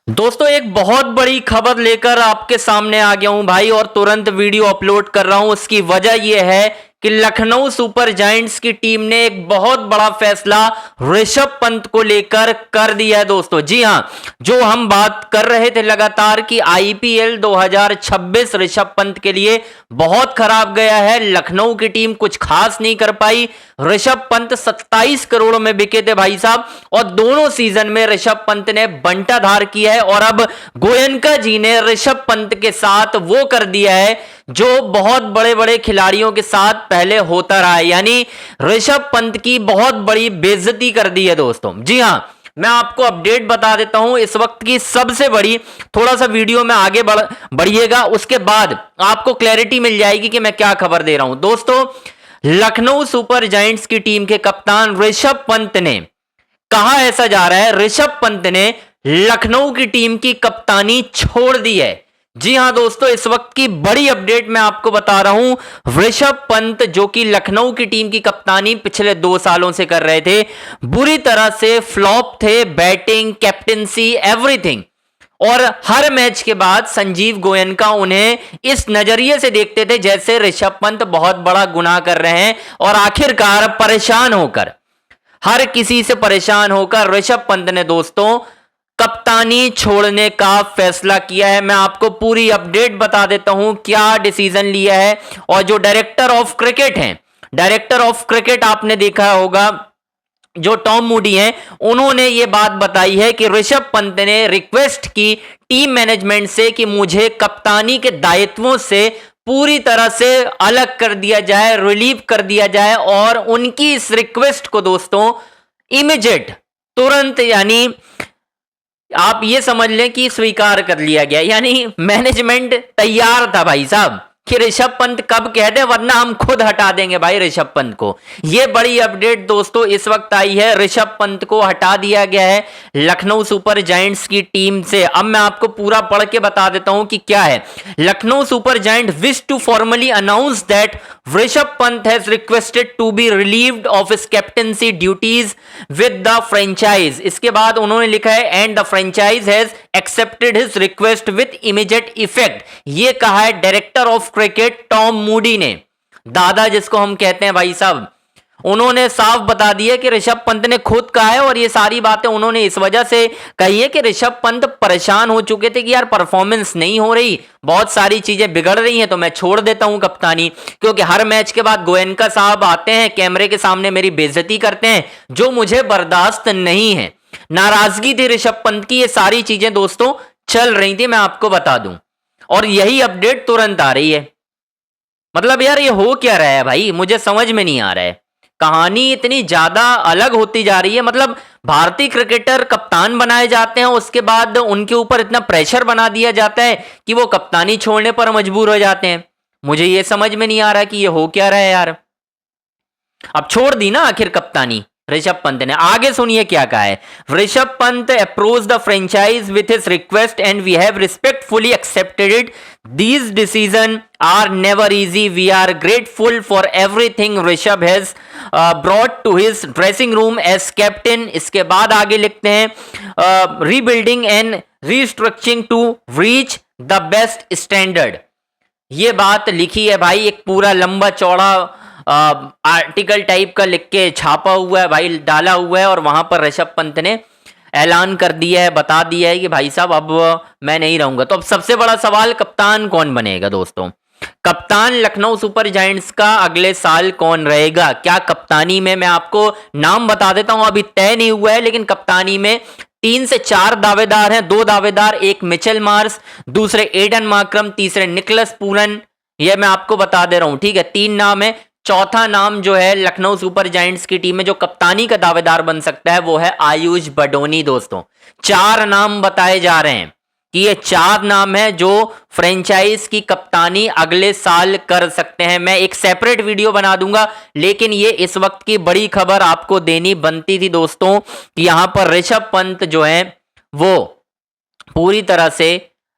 दोस्तों एक बहुत बड़ी खबर लेकर आपके सामने आ गया हूं भाई और तुरंत वीडियो अपलोड कर रहा हूं। उसकी वजह यह है कि लखनऊ सुपर जायंट्स की टीम ने एक बहुत बड़ा फैसला ऋषभ पंत को लेकर कर दिया है दोस्तों। जी हां, जो हम बात कर रहे थे लगातार कि आईपीएल 2026 ऋषभ पंत के लिए बहुत खराब गया है, लखनऊ की टीम कुछ खास नहीं कर पाई। ऋषभ पंत 27 करोड़ में बिके थे भाई साहब, और दोनों सीजन में ऋषभ पंत ने बंटाधार किया है। और अब गोयनका जी ने ऋषभ पंत के साथ वो कर दिया है जो बहुत बड़े बड़े खिलाड़ियों के साथ पहले होता रहा है, यानी ऋषभ पंत की बहुत बड़ी बेइज्जती कर दी है दोस्तों। जी हां, मैं आपको अपडेट बता देता हूं इस वक्त की सबसे बड़ी। थोड़ा सा वीडियो में आगे बढ़िएगा, उसके बाद आपको क्लैरिटी मिल जाएगी कि मैं क्या खबर दे रहा हूं। दोस्तों, लखनऊ सुपर जायंट्स की टीम के कप्तान ऋषभ पंत ने कहा, ऐसा जा रहा है ऋषभ पंत ने लखनऊ की टीम की कप्तानी छोड़ दी है। जी हां दोस्तों, इस वक्त की बड़ी अपडेट मैं आपको बता रहा हूं। ऋषभ पंत जो कि लखनऊ की टीम की कप्तानी पिछले 2 सालों से कर रहे थे, बुरी तरह से फ्लॉप थे, बैटिंग, कैप्टेंसी, एवरीथिंग। और हर मैच के बाद संजीव गोयनका उन्हें इस नजरिए से देखते थे जैसे ऋषभ पंत बहुत बड़ा गुनाह कर रहे हैं। और आखिरकार परेशान होकर, हर किसी से परेशान होकर ऋषभ पंत ने दोस्तों कप्तानी छोड़ने का फैसला किया है। मैं आपको पूरी अपडेट बता देता हूं क्या डिसीजन लिया है। और जो डायरेक्टर ऑफ क्रिकेट हैं, डायरेक्टर ऑफ क्रिकेट आपने देखा होगा जो टॉम मूडी हैं, उन्होंने ये बात बताई है कि ऋषभ पंत ने रिक्वेस्ट की टीम मैनेजमेंट से कि मुझे कप्तानी के दायित्वों से पूरी तरह से अलग कर दिया जाए, रिलीव कर दिया जाए। और उनकी इस रिक्वेस्ट को दोस्तों इमीडिएट, तुरंत, यानी आप ये समझ लें कि स्वीकार कर लिया गया। यानी मैनेजमेंट तैयार था भाई साहब कि ऋषभ पंत कब कह दे, वरना हम खुद हटा देंगे भाई ऋषभ पंत को। ये बड़ी अपडेट दोस्तों इस वक्त आई है, ऋषभ पंत को हटा दिया गया है लखनऊ सुपर जायंट्स की टीम से। अब मैं आपको पूरा पढ़ के बता देता हूं कि क्या है। Lucknow super giant wish to formally announce that Rishabh Pant has requested to be relieved of his captaincy duties with the franchise. इसके बाद उन्होंने लिखा है and the franchise has accepted his request with immediate effect. ये कहा है director of cricket Tom Moody ने, दादा जिसको हम कहते हैं भाई साहब। उन्होंने साफ बता दिया कि ऋषभ पंत ने खुद कहा है, और ये सारी बातें उन्होंने इस वजह से कही है कि ऋषभ पंत परेशान हो चुके थे कि यार परफॉर्मेंस नहीं हो रही, बहुत सारी चीजें बिगड़ रही हैं, तो मैं छोड़ देता हूं कप्तानी। क्योंकि हर मैच के बाद गोयनका साहब आते हैं, कैमरे के सामने मेरी बेइज्जती करते हैं, जो मुझे बर्दाश्त नहीं है। नाराजगी थी ऋषभ पंत की, ये सारी चीजें दोस्तों चल रही थी, मैं आपको बता दूं। और यही अपडेट तुरंत आ रही है। मतलब यार ये हो क्या रहा है भाई, मुझे समझ में नहीं आ रहा है। कहानी इतनी ज्यादा अलग होती जा रही है। मतलब भारतीय क्रिकेटर कप्तान बनाए जाते हैं, उसके बाद उनके ऊपर इतना प्रेशर बना दिया जाता है कि वो कप्तानी छोड़ने पर मजबूर हो जाते हैं। मुझे ये समझ में नहीं आ रहा कि ये हो क्या रहा है यार। अब छोड़ दी ना आखिर कप्तानी ऋषभ पंत ने। आगे सुनिए क्या कहा है। Rishabh Pant approach the franchise with his request and we have respectfully accepted it. These decisions are never easy. We are grateful for everything Rishabh has brought to his dressing room as captain. इसके बाद आगे लिखते हैं rebuilding and restructuring to reach the best standard। ये बात लिखी है भाई, एक पूरा लंबा चौड़ा आर्टिकल टाइप का लिख के छापा हुआ है भाई, डाला हुआ है। और वहां पर ऋषभ पंत ने ऐलान कर दिया है, बता दिया है कि भाई साहब अब मैं नहीं रहूंगा। तो अब सबसे बड़ा सवाल, कप्तान कौन बनेगा दोस्तों? कप्तान लखनऊ सुपर जायंट्स का अगले साल कौन रहेगा? क्या कप्तानी में, मैं आपको नाम बता देता हूं, अभी तय नहीं हुआ है, लेकिन कप्तानी में 3 से 4 दावेदार हैं। 2 दावेदार, एक मिचेल मार्श, दूसरे एडन मार्क्रम, तीसरे निकोलस पूरन। यह मैं आपको बता दे रहा हूं, ठीक है, 3 नाम है। चौथा नाम जो है लखनऊ सुपर जायंट्स की टीम में जो कप्तानी का दावेदार बन सकता है वो है आयुष बडोनी दोस्तों। 4 नाम बताए जा रहे हैं कि ये 4 नाम है जो फ्रेंचाइज की कप्तानी अगले साल कर सकते हैं। मैं एक सेपरेट वीडियो बना दूंगा, लेकिन ये इस वक्त की बड़ी खबर आपको देनी बनती थी दोस्तों कि यहां पर ऋषभ पंत जो है वो पूरी तरह से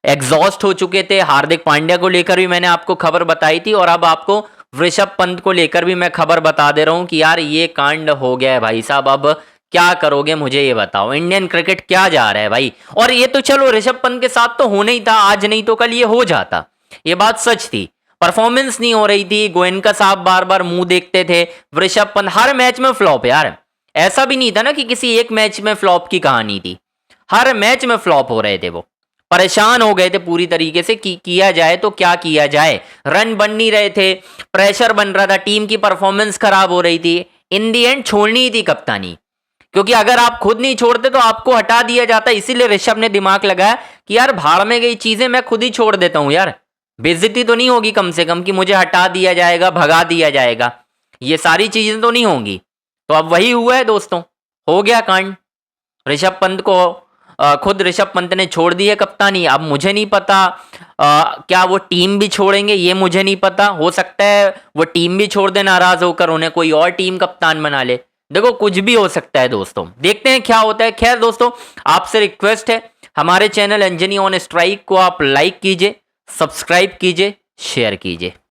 एग्जॉस्ट हो चुके थे। हार्दिक पांड्या को लेकर भी मैंने आपको खबर बताई थी, और अब आपको ऋषभ पंत को लेकर भी मैं खबर बता दे रहा हूं कि यार ये कांड हो गया है भाई साहब। अब क्या करोगे मुझे ये बताओ, इंडियन क्रिकेट क्या जा रहा है भाई। और ये तो चलो ऋषभ पंत के साथ तो होना ही था, आज नहीं तो कल ये हो जाता, ये बात सच थी। परफॉर्मेंस नहीं हो रही थी, गोयनका साहब बार बार मुंह देखते थे, ऋषभ पंत हर मैच में फ्लॉप यार। ऐसा भी नहीं था ना कि किसी एक मैच में फ्लॉप की कहानी थी, हर मैच में फ्लॉप हो रहे थे। वो परेशान हो गए थे पूरी तरीके से कि किया जाए तो क्या किया जाए, रन बन नहीं रहे थे, प्रेशर बन रहा था, टीम की परफॉर्मेंस खराब हो रही थी। इन दी एंड छोड़नी ही थी कप्तानी, क्योंकि अगर आप खुद नहीं छोड़ते तो आपको हटा दिया जाता। इसीलिए ऋषभ ने दिमाग लगाया कि यार भाड़ में गई चीजें मैं खुद ही छोड़ देता हूं यार, बेइज्जती तो नहीं होगी कम से कम कि मुझे हटा दिया जाएगा, भगा दिया जाएगा, ये सारी चीजें तो नहीं होंगी। तो अब वही हुआ है दोस्तों, हो गया कांड। ऋषभ पंत को खुद ऋषभ पंत ने छोड़ दी है कप्तानी। अब मुझे नहीं पता क्या वो टीम भी छोड़ेंगे, ये मुझे नहीं पता। हो सकता है वो टीम भी छोड़ दे नाराज होकर, उन्हें कोई और टीम कप्तान बना ले। देखो कुछ भी हो सकता है दोस्तों, देखते हैं क्या होता है। खैर दोस्तों, आपसे रिक्वेस्ट है, हमारे चैनल अंजनी ऑन स्ट्राइक को आप लाइक कीजिए, सब्सक्राइब कीजिए, शेयर कीजिए।